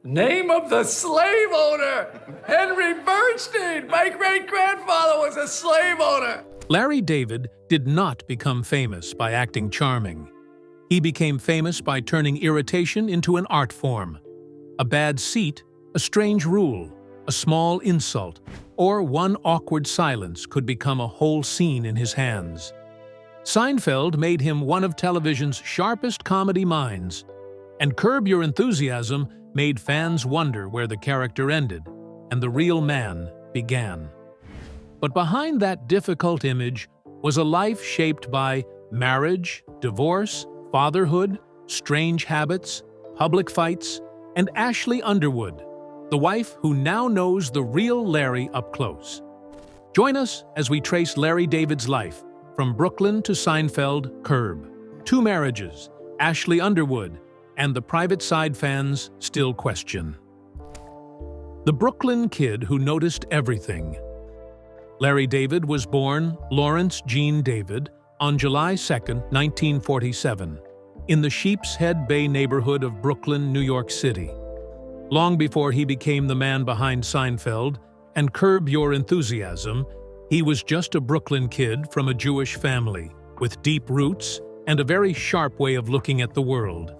Name of the slave owner, Henry Bernstein. My great-grandfather was a slave owner. Larry David did not become famous by acting charming. He became famous by turning irritation into an art form. A bad seat, a strange rule, a small insult, or one awkward silence could become a whole scene in his hands. Seinfeld made him one of television's sharpest comedy minds, and Curb Your Enthusiasm made fans wonder where the character ended and the real man began. But behind that difficult image was a life shaped by marriage, divorce, fatherhood, strange habits, public fights, and Ashley Underwood, the wife who now knows the real Larry up close. Join us as we trace Larry David's life, from Brooklyn to Seinfeld, Curb, 2 marriages, Ashley Underwood, and the private side fans still question. The Brooklyn kid who noticed everything. Larry David was born Lawrence Gene David on July 2, 1947, in the Sheepshead Bay neighborhood of Brooklyn, New York City. Long before he became the man behind Seinfeld and Curb Your Enthusiasm, he was just a Brooklyn kid from a Jewish family, with deep roots and a very sharp way of looking at the world.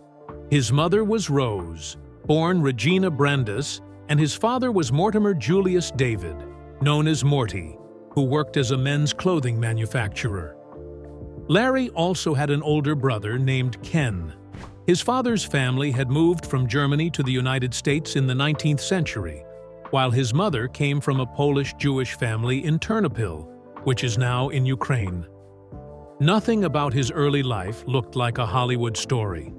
His mother was Rose, born Regina Brandes, and his father was Mortimer Julius David, known as Morty, who worked as a men's clothing manufacturer. Larry also had an older brother named Ken. His father's family had moved from Germany to the United States in the 19th century, while his mother came from a Polish-Jewish family in Ternopil, which is now in Ukraine. Nothing about his early life looked like a Hollywood story.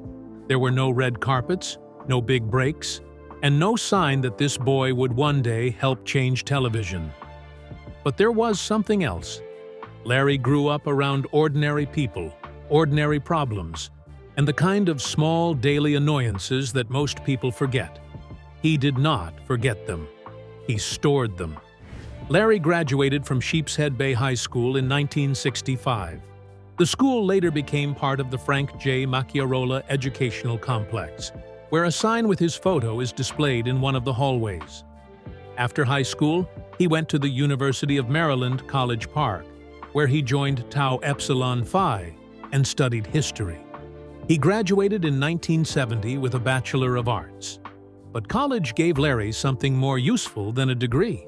There were no red carpets, no big breaks, and no sign that this boy would one day help change television. But there was something else. Larry grew up around ordinary people, ordinary problems, and the kind of small daily annoyances that most people forget. He did not forget them. He stored them. Larry graduated from Sheepshead Bay High School in 1965. The school later became part of the Frank J. Macchiarola Educational Complex, where a sign with his photo is displayed in one of the hallways. After high school, he went to the University of Maryland, College Park, where he joined Tau Epsilon Phi and studied history. He graduated in 1970 with a Bachelor of Arts. But college gave Larry something more useful than a degree.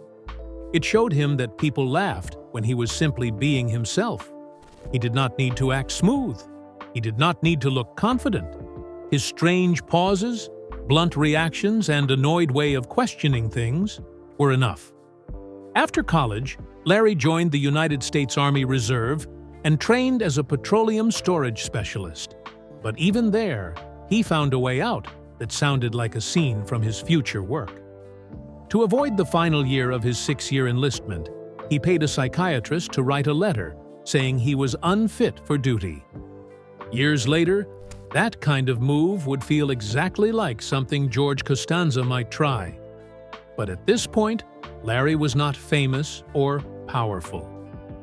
It showed him that people laughed when he was simply being himself. He did not need to act smooth. He did not need to look confident. His strange pauses, blunt reactions, and annoyed way of questioning things were enough. After college, Larry joined the United States Army Reserve and trained as a petroleum storage specialist. But even there, he found a way out that sounded like a scene from his future work. To avoid the final year of his 6-year enlistment, he paid a psychiatrist to write a letter saying he was unfit for duty. Years later, that kind of move would feel exactly like something George Costanza might try. But at this point, Larry was not famous or powerful.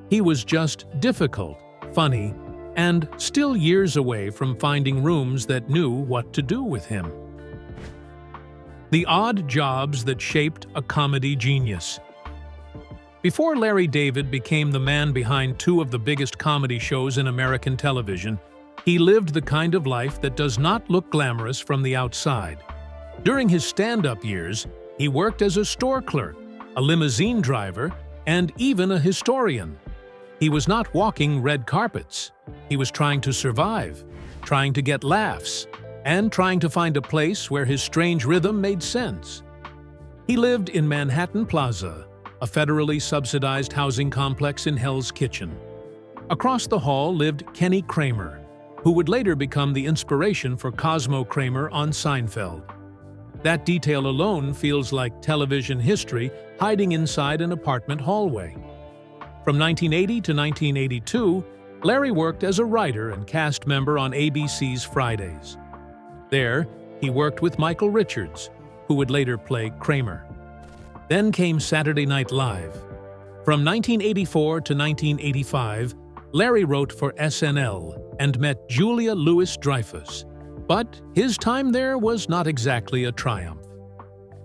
He was just difficult, funny, and still years away from finding rooms that knew what to do with him. The odd jobs that shaped a comedy genius. Before Larry David became the man behind 2 of the biggest comedy shows in American television, he lived the kind of life that does not look glamorous from the outside. During his stand-up years, he worked as a store clerk, a limousine driver, and even a historian. He was not walking red carpets. He was trying to survive, trying to get laughs, and trying to find a place where his strange rhythm made sense. He lived in Manhattan Plaza, a federally subsidized housing complex in Hell's Kitchen. Across the hall lived Kenny Kramer, who would later become the inspiration for Cosmo Kramer on Seinfeld. That detail alone feels like television history hiding inside an apartment hallway. From 1980 to 1982, Larry worked as a writer and cast member on ABC's Fridays. There, he worked with Michael Richards, who would later play Kramer. Then came Saturday Night Live. From 1984 to 1985, Larry wrote for SNL and met Julia Louis-Dreyfus, but his time there was not exactly a triumph.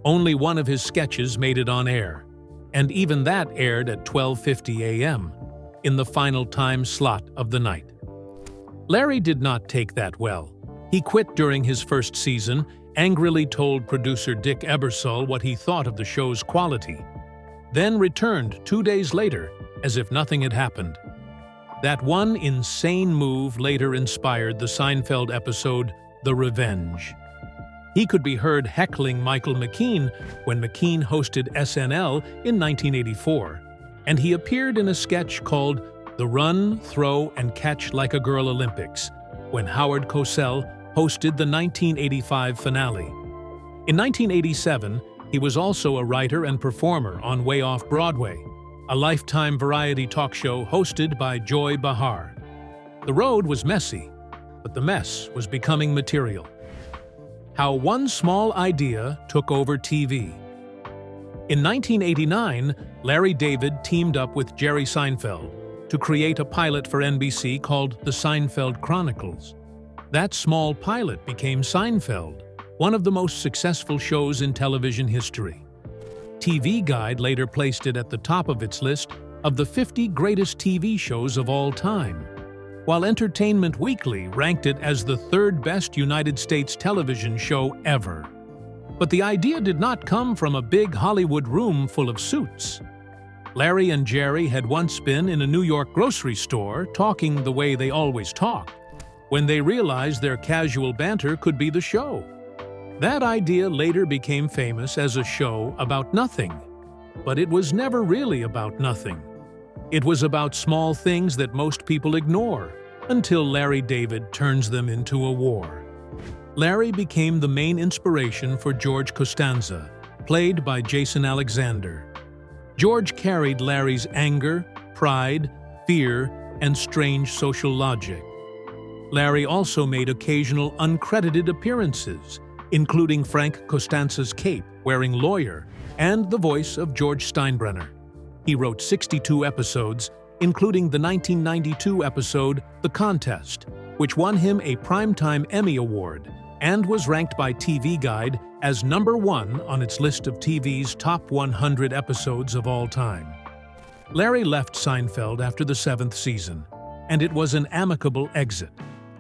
Only one of his sketches made it on air, and even that aired at 12:50 a.m., in the final time slot of the night. Larry did not take that well. He quit during his first season, angrily told producer Dick Ebersol what he thought of the show's quality, then returned 2 days later as if nothing had happened. That one insane move later inspired the Seinfeld episode The Revenge. He could be heard heckling Michael McKean when McKean hosted SNL in 1984, and he appeared in a sketch called The Run, Throw, and Catch Like a Girl Olympics when Howard Cosell hosted the 1985 finale. In 1987, he was also a writer and performer on Way Off Broadway, a lifetime variety talk show hosted by Joy Behar. The road was messy, but the mess was becoming material. How one small idea took over TV. In 1989, Larry David teamed up with Jerry Seinfeld to create a pilot for NBC called The Seinfeld Chronicles. That small pilot became Seinfeld, one of the most successful shows in television history. TV Guide later placed it at the top of its list of the 50 greatest TV shows of all time, while Entertainment Weekly ranked it as the third best United States television show ever. But the idea did not come from a big Hollywood room full of suits. Larry and Jerry had once been in a New York grocery store talking the way they always talked, when they realized their casual banter could be the show. That idea later became famous as a show about nothing. But it was never really about nothing. It was about small things that most people ignore, until Larry David turns them into a war. Larry became the main inspiration for George Costanza, played by Jason Alexander. George carried Larry's anger, pride, fear, and strange social logic. Larry also made occasional uncredited appearances, including Frank Costanza's cape-wearing lawyer and the voice of George Steinbrenner. He wrote 62 episodes, including the 1992 episode The Contest, which won him a Primetime Emmy Award and was ranked by TV Guide as #1 on its list of TV's top 100 episodes of all time. Larry left Seinfeld after the 7th season, and it was an amicable exit.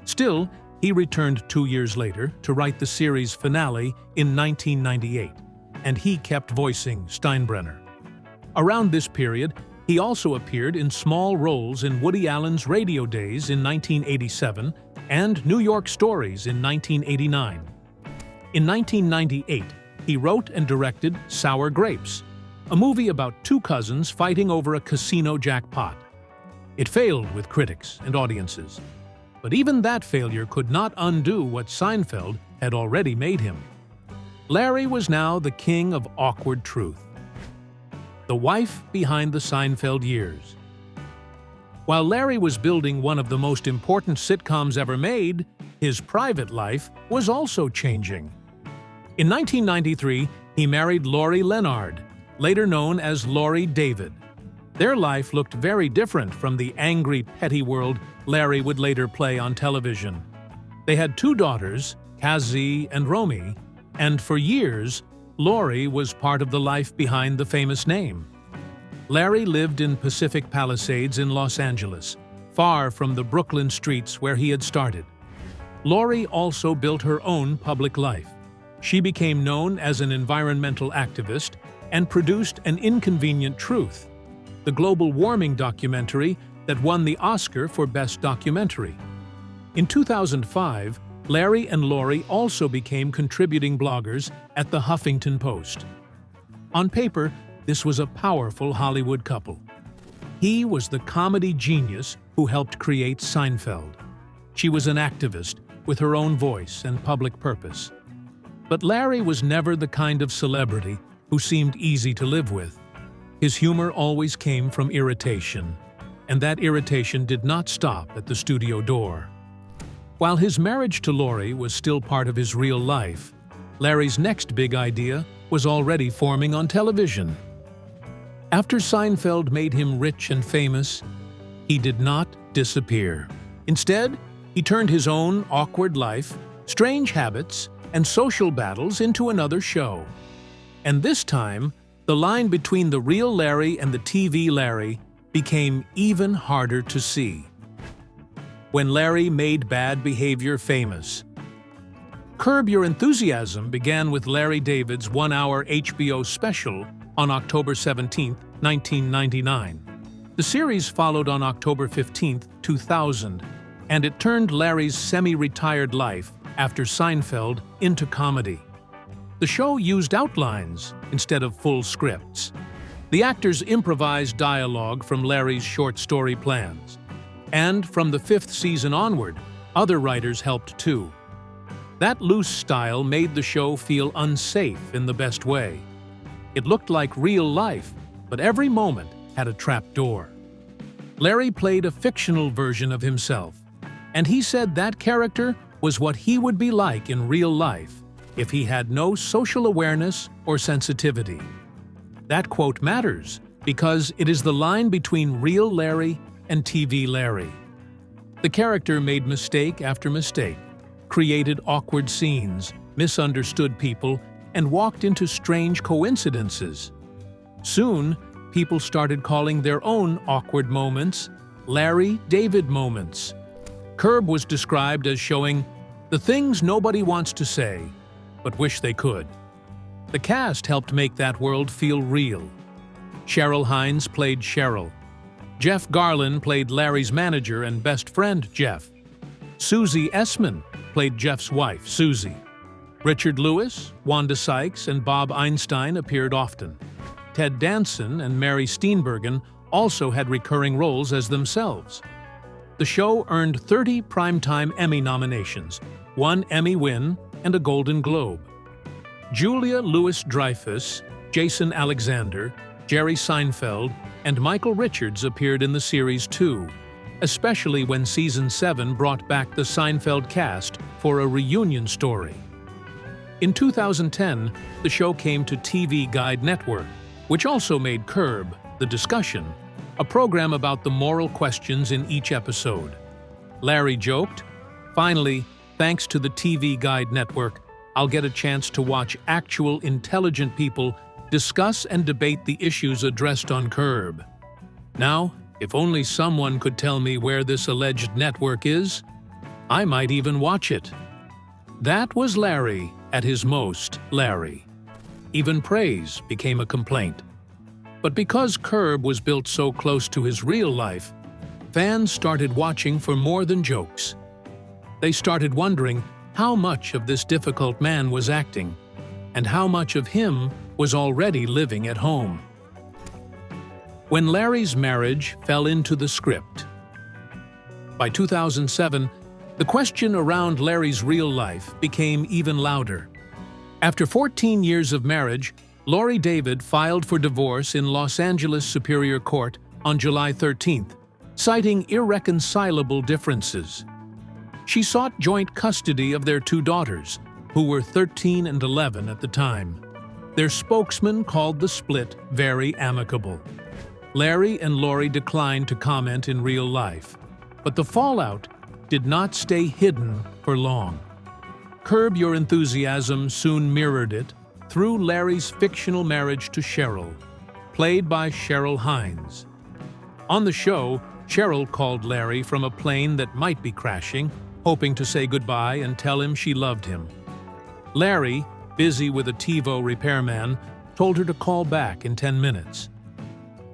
Still, he returned 2 years later to write the series finale in 1998, and he kept voicing Steinbrenner. Around this period, he also appeared in small roles in Woody Allen's Radio Days in 1987 and New York Stories in 1989. In 1998, he wrote and directed Sour Grapes, a movie about two cousins fighting over a casino jackpot. It failed with critics and audiences, but even that failure could not undo what Seinfeld had already made him. Larry was now the king of awkward truth, the wife behind the Seinfeld years. While Larry was building one of the most important sitcoms ever made, his private life was also changing. In 1993, he married Lori Leonard, later known as Lori David. Their life looked very different from the angry, petty world Larry would later play on television. They had 2 daughters, Kazee and Romy, and for years, Lori was part of the life behind the famous name. Larry lived in Pacific Palisades in Los Angeles, far from the Brooklyn streets where he had started. Lori also built her own public life. She became known as an environmental activist and produced An Inconvenient Truth, the global warming documentary that won the Oscar for Best Documentary. In 2005, Larry and Lori also became contributing bloggers at the Huffington Post. On paper, this was a powerful Hollywood couple. He was the comedy genius who helped create Seinfeld. She was an activist with her own voice and public purpose. But Larry was never the kind of celebrity who seemed easy to live with. His humor always came from irritation, and that irritation did not stop at the studio door. While his marriage to Lori was still part of his real life, Larry's next big idea was already forming on television. After Seinfeld made him rich and famous, he did not disappear. Instead, he turned his own awkward life, strange habits, and social battles into another show. And this time, the line between the real Larry and the TV Larry became even harder to see. When Larry made bad behavior famous. Curb Your Enthusiasm began with Larry David's one-hour HBO special on October 17, 1999. The series followed on October 15, 2000, and it turned Larry's semi-retired life after Seinfeld into comedy. The show used outlines instead of full scripts. The actors improvised dialogue from Larry's short story plans. And from the 5th season onward, other writers helped too. That loose style made the show feel unsafe in the best way. It looked like real life, but every moment had a trapdoor. Larry played a fictional version of himself, and he said that character was what he would be like in real life if he had no social awareness or sensitivity. That quote matters because it is the line between real Larry and TV Larry. The character made mistake after mistake, created awkward scenes, misunderstood people, and walked into strange coincidences. Soon, people started calling their own awkward moments Larry David moments. Curb was described as showing the things nobody wants to say, but wish they could. The cast helped make that world feel real. Cheryl Hines played Cheryl. Jeff Garlin played Larry's manager and best friend, Jeff. Susie Essman played Jeff's wife, Susie. Richard Lewis, Wanda Sykes, and Bob Einstein appeared often. Ted Danson and Mary Steenburgen also had recurring roles as themselves. The show earned 30 Primetime Emmy nominations, 1 Emmy win, and a Golden Globe. Julia Louis-Dreyfus, Jason Alexander, Jerry Seinfeld, and Michael Richards appeared in the series too, especially when Season 7 brought back the Seinfeld cast for a reunion story. In 2010, the show came to TV Guide Network, which also made Curb, The Discussion, a program about the moral questions in each episode. Larry joked, "Finally, thanks to the TV Guide Network, I'll get a chance to watch actual intelligent people discuss and debate the issues addressed on Curb. Now, if only someone could tell me where this alleged network is, I might even watch it." That was Larry at his most Larry. Even praise became a complaint. But because Curb was built so close to his real life, fans started watching for more than jokes. They started wondering how much of this difficult man was acting, and how much of him was already living at home. When Larry's marriage fell into the script. By 2007, the question around Larry's real life became even louder. After 14 years of marriage, Lori David filed for divorce in Los Angeles Superior Court on July 13th, citing irreconcilable differences. She sought joint custody of their 2 daughters, who were 13 and 11 at the time. Their spokesman called the split very amicable. Larry and Lori declined to comment in real life, but the fallout did not stay hidden for long. Curb Your Enthusiasm soon mirrored it through Larry's fictional marriage to Cheryl, played by Cheryl Hines. On the show, Cheryl called Larry from a plane that might be crashing, hoping to say goodbye and tell him she loved him. Larry, busy with a TiVo repairman, told her to call back in 10 minutes.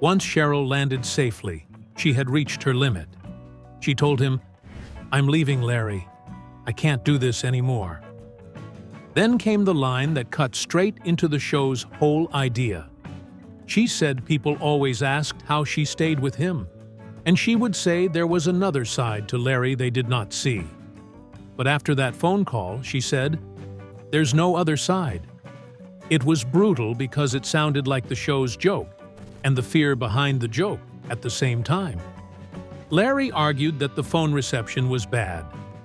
Once Cheryl landed safely, she had reached her limit. She told him, "I'm leaving, Larry. I can't do this anymore." Then came the line that cut straight into the show's whole idea. She said people always asked how she stayed with him, and she would say there was another side to Larry they did not see. But after that phone call, she said, "There's no other side." It was brutal because it sounded like the show's joke, and the fear behind the joke at the same time. Larry argued that the phone reception was bad,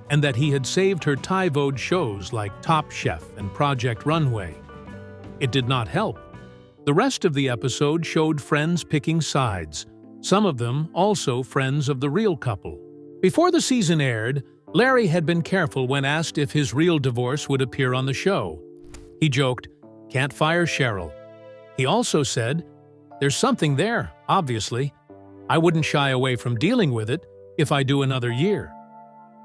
and that he had saved her TiVo'd shows like Top Chef and Project Runway. It did not help. The rest of the episode showed friends picking sides, some of them also friends of the real couple. Before the season aired, Larry had been careful when asked if his real divorce would appear on the show. He joked, can't fire Cheryl. He also said, "There's something there, obviously. I wouldn't shy away from dealing with it if I do another year."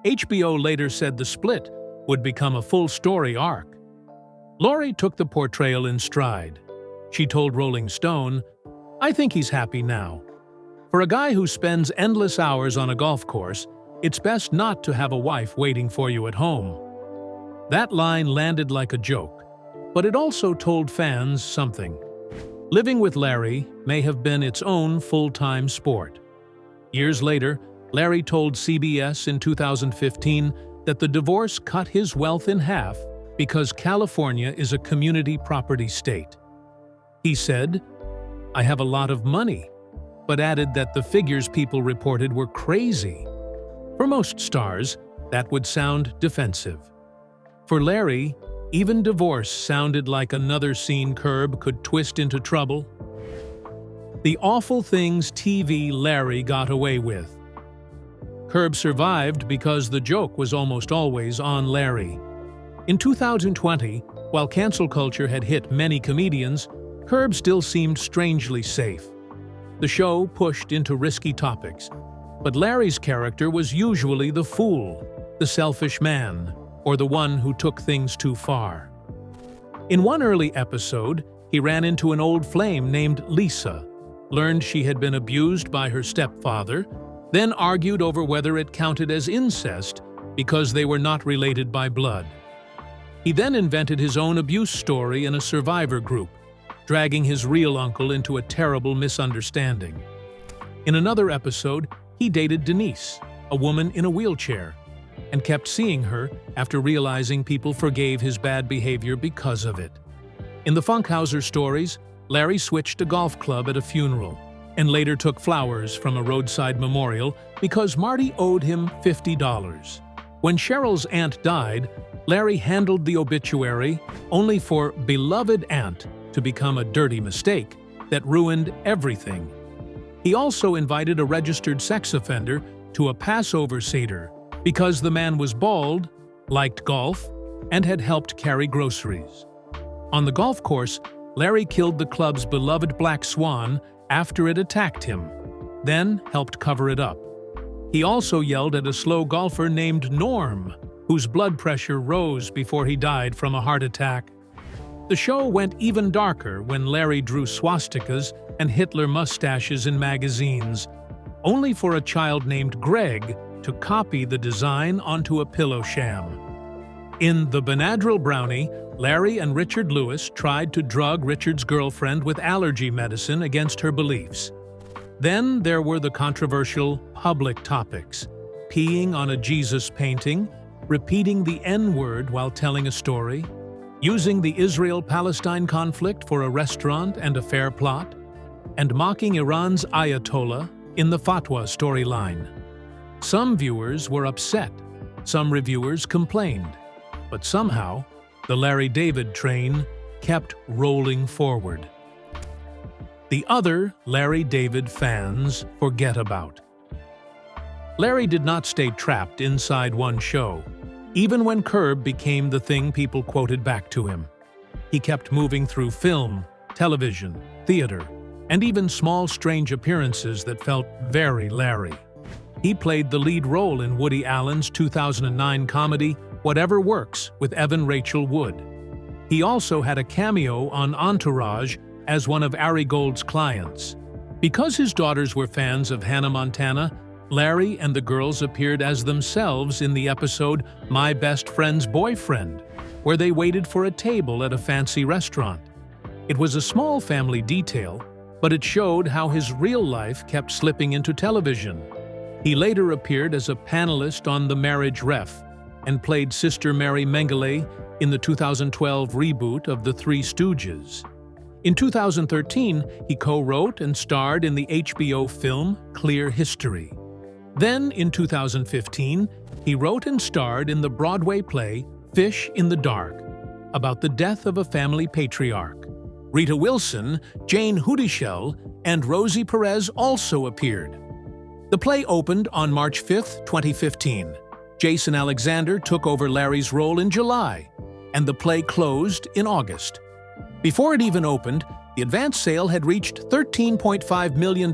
HBO later said the split would become a full-story arc. Laurie took the portrayal in stride. She told Rolling Stone, "I think he's happy now. For a guy who spends endless hours on a golf course, it's best not to have a wife waiting for you at home." That line landed like a joke, but it also told fans something. Living with Larry may have been its own full-time sport. Years later, Larry told CBS in 2015 that the divorce cut his wealth in half because California is a community property state. He said, "I have a lot of money," but added that the figures people reported were crazy. For most stars, that would sound defensive. For Larry, even divorce sounded like another scene Curb could twist into trouble. The awful things TV Larry got away with. Curb survived because the joke was almost always on Larry. In 2020, while cancel culture had hit many comedians, Curb still seemed strangely safe. The show pushed into risky topics, but Larry's character was usually the fool, the selfish man, or the one who took things too far. In one early episode, he ran into an old flame named Lisa, learned she had been abused by her stepfather, then argued over whether it counted as incest because they were not related by blood. He then invented his own abuse story in a survivor group, dragging his real uncle into a terrible misunderstanding. In another episode, he dated Denise, a woman in a wheelchair, and kept seeing her after realizing people forgave his bad behavior because of it. In the Funkhauser stories, Larry switched a golf club at a funeral, and later took flowers from a roadside memorial because Marty owed him $50. When Cheryl's aunt died, Larry handled the obituary only for beloved aunt to become a dirty mistake that ruined everything. He also invited a registered sex offender to a Passover Seder because the man was bald, liked golf, and had helped carry groceries. On the golf course, Larry killed the club's beloved black swan after it attacked him, then helped cover it up. He also yelled at a slow golfer named Norm, whose blood pressure rose before he died from a heart attack. The show went even darker when Larry drew swastikas and Hitler mustaches in magazines, only for a child named Greg to copy the design onto a pillow sham. In The Benadryl Brownie, Larry and Richard Lewis tried to drug Richard's girlfriend with allergy medicine against her beliefs. Then there were the controversial public topics: peeing on a Jesus painting, repeating the N-word while telling a story, using the Israel-Palestine conflict for a restaurant and a fair plot, and mocking Iran's Ayatollah in the Fatwa storyline. Some viewers were upset, some reviewers complained, but somehow, the Larry David train kept rolling forward. The other Larry David fans forget about. Larry did not stay trapped inside one show, even when Curb became the thing people quoted back to him. He kept moving through film, television, theater, and even small strange appearances that felt very Larry. He played the lead role in Woody Allen's 2009 comedy Whatever Works with Evan Rachel Wood. He also had a cameo on Entourage as one of Ari Gold's clients. Because his daughters were fans of Hannah Montana, Larry and the girls appeared as themselves in the episode My Best Friend's Boyfriend, where they waited for a table at a fancy restaurant. It was a small family detail, but it showed how his real life kept slipping into television. He later appeared as a panelist on The Marriage Ref and played Sister Mary Mengele in the 2012 reboot of The Three Stooges. In 2013, he co-wrote and starred in the HBO film Clear History. Then, in 2015, he wrote and starred in the Broadway play Fish in the Dark, about the death of a family patriarch. Rita Wilson, Jane Houdyshell, and Rosie Perez also appeared. The play opened on March 5, 2015. Jason Alexander took over Larry's role in July, and the play closed in August. Before it even opened, the advance sale had reached $13.5 million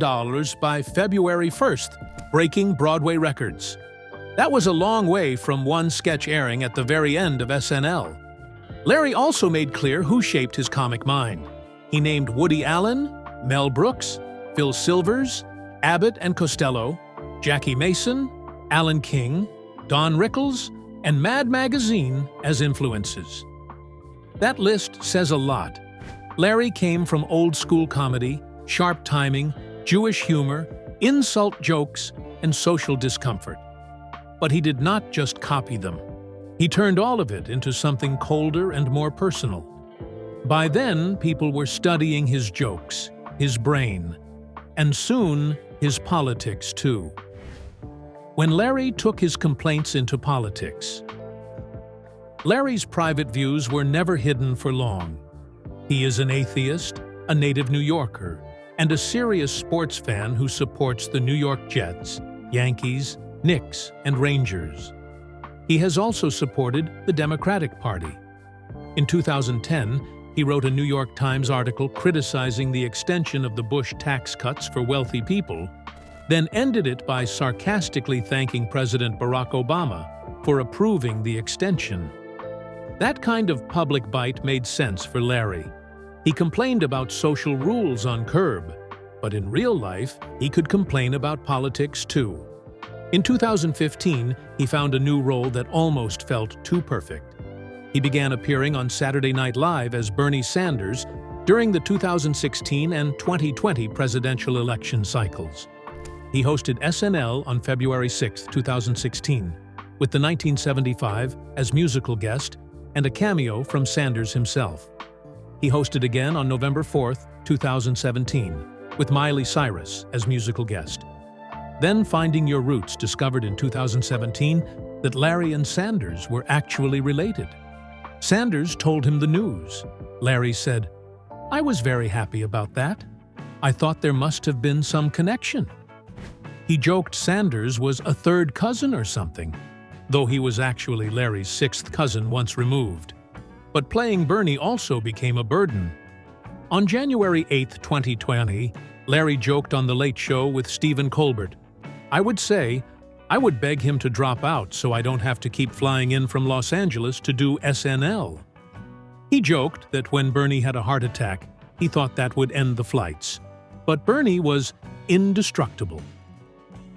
by February 1st, breaking Broadway records. That was a long way from one sketch airing at the very end of SNL. Larry also made clear who shaped his comic mind. He named Woody Allen, Mel Brooks, Phil Silvers, Abbott and Costello, Jackie Mason, Alan King, Don Rickles, and Mad Magazine as influences. That list says a lot. Larry came from old-school comedy, sharp timing, Jewish humor, insult jokes, and social discomfort. But he did not just copy them. He turned all of it into something colder and more personal. By then, people were studying his jokes, his brain, and soon his politics too. When Larry took his complaints into politics, Larry's private views were never hidden for long. He is an atheist, a native New Yorker, and a serious sports fan who supports the New York Jets, Yankees, Knicks, and Rangers. He has also supported the Democratic Party. In 2010, he wrote a New York Times article criticizing the extension of the Bush tax cuts for wealthy people, then ended it by sarcastically thanking President Barack Obama for approving the extension. That kind of public bite made sense for Larry. He complained about social rules on Curb, but in real life, he could complain about politics too. In 2015, he found a new role that almost felt too perfect. He began appearing on Saturday Night Live as Bernie Sanders during the 2016 and 2020 presidential election cycles. He hosted SNL on February 6, 2016, with the 1975 as musical guest and a cameo from Sanders himself. He hosted again on November 4, 2017, with Miley Cyrus as musical guest. Then Finding Your Roots discovered in 2017 that Larry and Sanders were actually related. Sanders told him the news. Larry said, "I was very happy about that. I thought there must have been some connection." He joked Sanders was a third cousin or something, though he was actually Larry's sixth cousin once removed. But playing Bernie also became a burden. On January 8, 2020, Larry joked on The Late Show with Stephen Colbert, "I would say, I would beg him to drop out so I don't have to keep flying in from Los Angeles to do SNL." He joked that when Bernie had a heart attack, he thought that would end the flights. But Bernie was indestructible.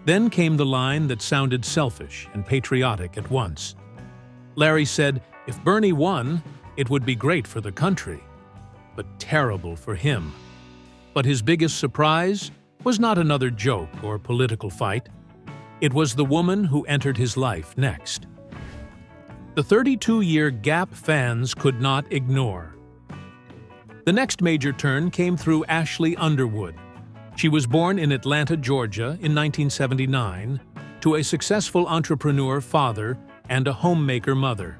Then came the line that sounded selfish and patriotic at once. Larry said if Bernie won, it would be great for the country, but terrible for him. But his biggest surprise was not another joke or political fight. It was the woman who entered his life next. The 32-year Gap fans could not ignore. The next major turn came through Ashley Underwood. She was born in Atlanta, Georgia in 1979 to a successful entrepreneur father and a homemaker mother.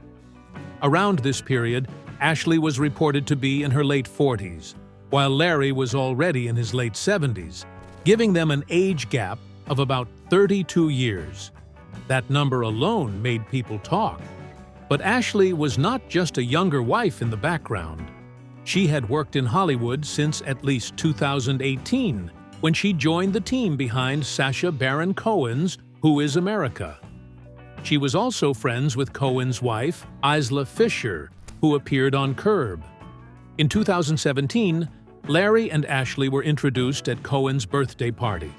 Around this period, Ashley was reported to be in her late 40s, while Larry was already in his late 70s, giving them an age gap of about 32 years. That number alone made people talk. But Ashley was not just a younger wife in the background. She had worked in Hollywood since at least 2018, when she joined the team behind Sacha Baron Cohen's Who is America. She was also friends with Cohen's wife, Isla Fisher, who appeared on Curb. In 2017, Larry and Ashley were introduced at Cohen's birthday party.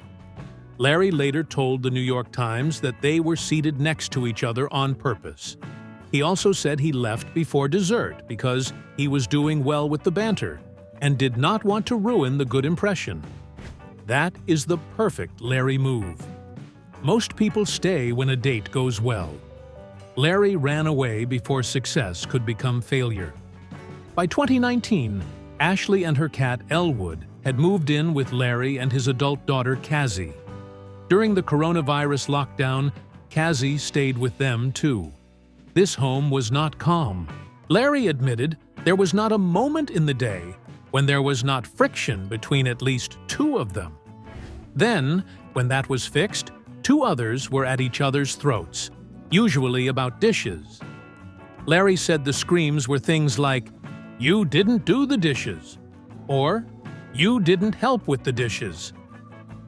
Larry later told the New York Times that they were seated next to each other on purpose. He also said he left before dessert because he was doing well with the banter and did not want to ruin the good impression. That is the perfect Larry move. Most people stay when a date goes well. Larry ran away before success could become failure. By 2019, Ashley and her cat Elwood had moved in with Larry and his adult daughter Cassie. During the coronavirus lockdown, Cassie stayed with them too. This home was not calm. Larry admitted there was not a moment in the day when there was not friction between at least two of them. Then, when that was fixed, two others were at each other's throats, usually about dishes. Larry said the screams were things like, "You didn't do the dishes," or "You didn't help with the dishes."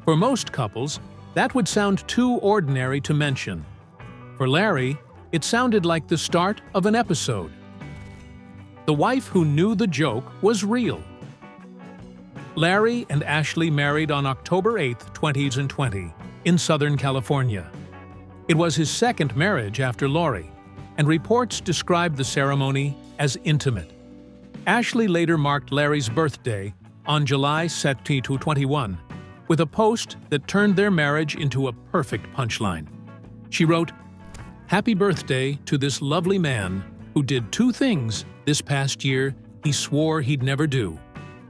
For most couples, that would sound too ordinary to mention. For Larry, it sounded like the start of an episode. The wife who knew the joke was real. Larry and Ashley married on October 8, 2020, in Southern California. It was his second marriage after Lori, and reports described the ceremony as intimate. Ashley later marked Larry's birthday on July 21 with a post that turned their marriage into a perfect punchline. She wrote, "Happy birthday to this lovely man who did two things this past year he swore he'd never do: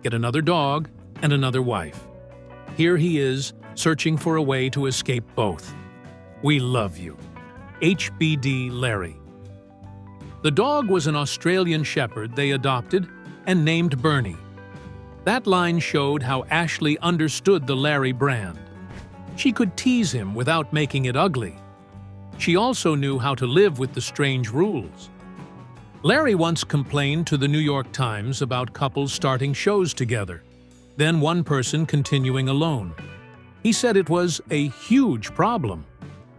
get another dog and another wife. Here he is, searching for a way to escape both. We love you. HBD Larry." The dog was an Australian shepherd they adopted and named Bernie. That line showed how Ashley understood the Larry brand. She could tease him without making it ugly. She also knew how to live with the strange rules. Larry once complained to the New York Times about couples starting shows together, then one person continuing alone. He said it was a huge problem.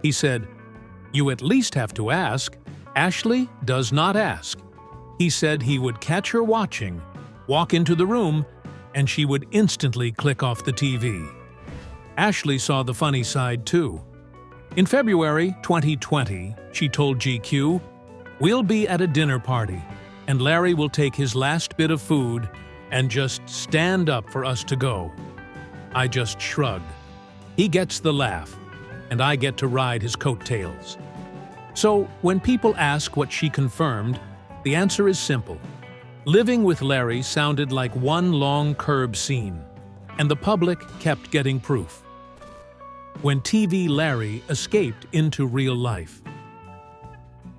He said, "You at least have to ask. Ashley does not ask." He said he would catch her watching, walk into the room, and she would instantly click off the TV. Ashley saw the funny side too. In February 2020, she told GQ, "We'll be at a dinner party, and Larry will take his last bit of food and just stand up for us to go. I just shrugged. He gets the laugh, and I get to ride his coattails." So, when people ask what she confirmed, the answer is simple. Living with Larry sounded like one long Curb scene, and the public kept getting proof. When TV Larry escaped into real life.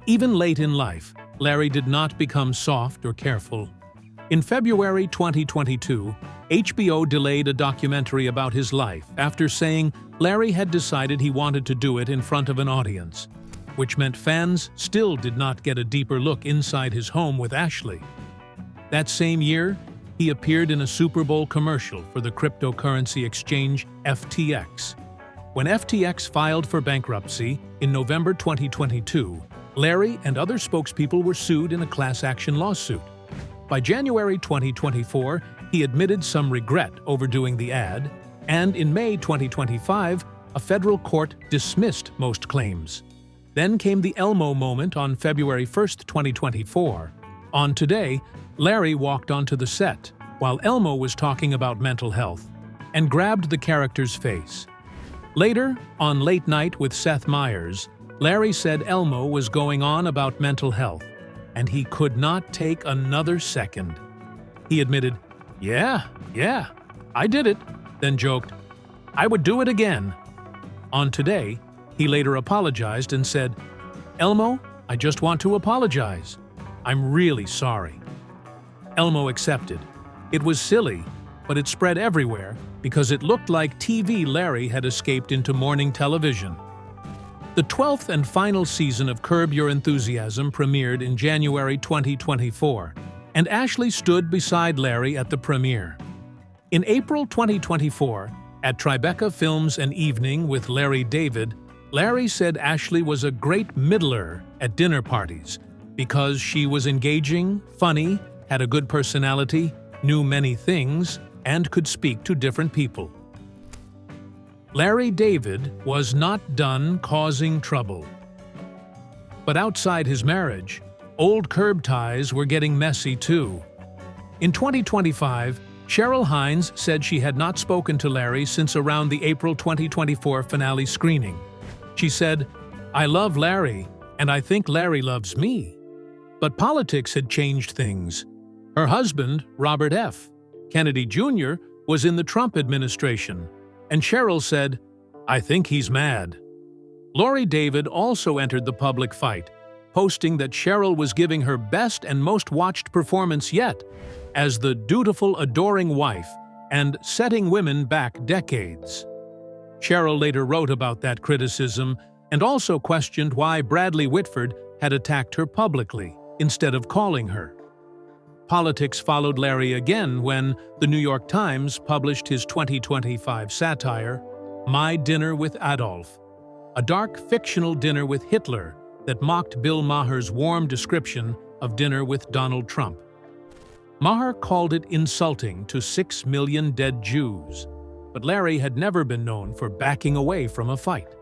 Even late in life, Larry did not become soft or careful. In February 2022, HBO delayed a documentary about his life after saying Larry had decided he wanted to do it in front of an audience, which meant fans still did not get a deeper look inside his home with Ashley. That same year, he appeared in a Super Bowl commercial for the cryptocurrency exchange FTX. When FTX filed for bankruptcy in November 2022, Larry and other spokespeople were sued in a class action lawsuit. By January 2024, he admitted some regret over doing the ad, and in May 2025, a federal court dismissed most claims. Then came the Elmo moment on February 1, 2024. On Today, Larry walked onto the set while Elmo was talking about mental health and grabbed the character's face. Later, on Late Night with Seth Meyers, Larry said Elmo was going on about mental health, and he could not take another second. He admitted, Yeah, I did it," then joked, "I would do it again." On Today, he later apologized and said, "Elmo, I just want to apologize. I'm really sorry." Elmo accepted. It was silly, but it spread everywhere because it looked like TV Larry had escaped into morning television. The 12th and final season of Curb Your Enthusiasm premiered in January 2024, and Ashley stood beside Larry at the premiere. In April 2024, at Tribeca Films An Evening with Larry David, Larry said Ashley was a great middler at dinner parties because she was engaging, funny, had a good personality, knew many things, and could speak to different people. Larry David was not done causing trouble. But outside his marriage, old Curb ties were getting messy too. In 2025, Cheryl Hines said she had not spoken to Larry since around the April 2024 finale screening. She said, "I love Larry, and I think Larry loves me." But politics had changed things. Her husband, Robert F. Kennedy Jr., was in the Trump administration, and Cheryl said, "I think he's mad." Lori David also entered the public fight, posting that Cheryl was giving her best and most watched performance yet as the dutiful, adoring wife and setting women back decades. Cheryl later wrote about that criticism and also questioned why Bradley Whitford had attacked her publicly instead of calling her. Politics followed Larry again when the New York Times published his 2025 satire, My Dinner with Adolf, a dark fictional dinner with Hitler that mocked Bill Maher's warm description of dinner with Donald Trump. Maher called it insulting to 6 million dead Jews, but Larry had never been known for backing away from a fight.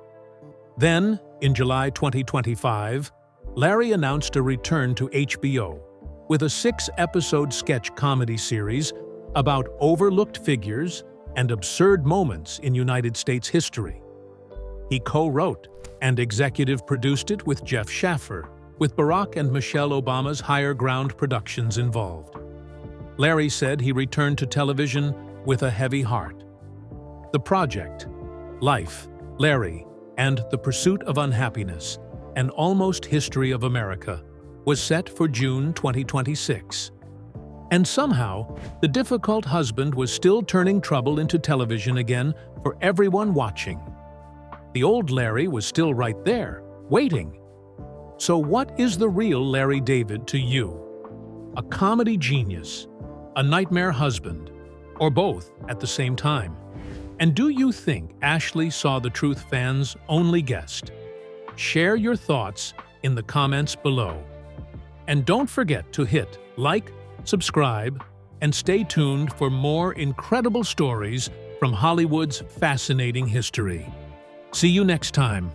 Then, in July 2025, Larry announced a return to HBO with a 6-episode sketch comedy series about overlooked figures and absurd moments in United States history. He co-wrote and executive produced it with Jeff Schaffer, with Barack and Michelle Obama's Higher Ground Productions involved. Larry said he returned to television with a heavy heart. The project, Life, Larry, and the Pursuit of Unhappiness, an almost history of America, was set for June 2026. And somehow, the difficult husband was still turning trouble into television again for everyone watching. The old Larry was still right there, waiting. So what is the real Larry David to you? A comedy genius, a nightmare husband, or both at the same time? And do you think Ashley saw the truth fans only guessed? Share your thoughts in the comments below. And don't forget to hit like, subscribe, and stay tuned for more incredible stories from Hollywood's fascinating history. See you next time.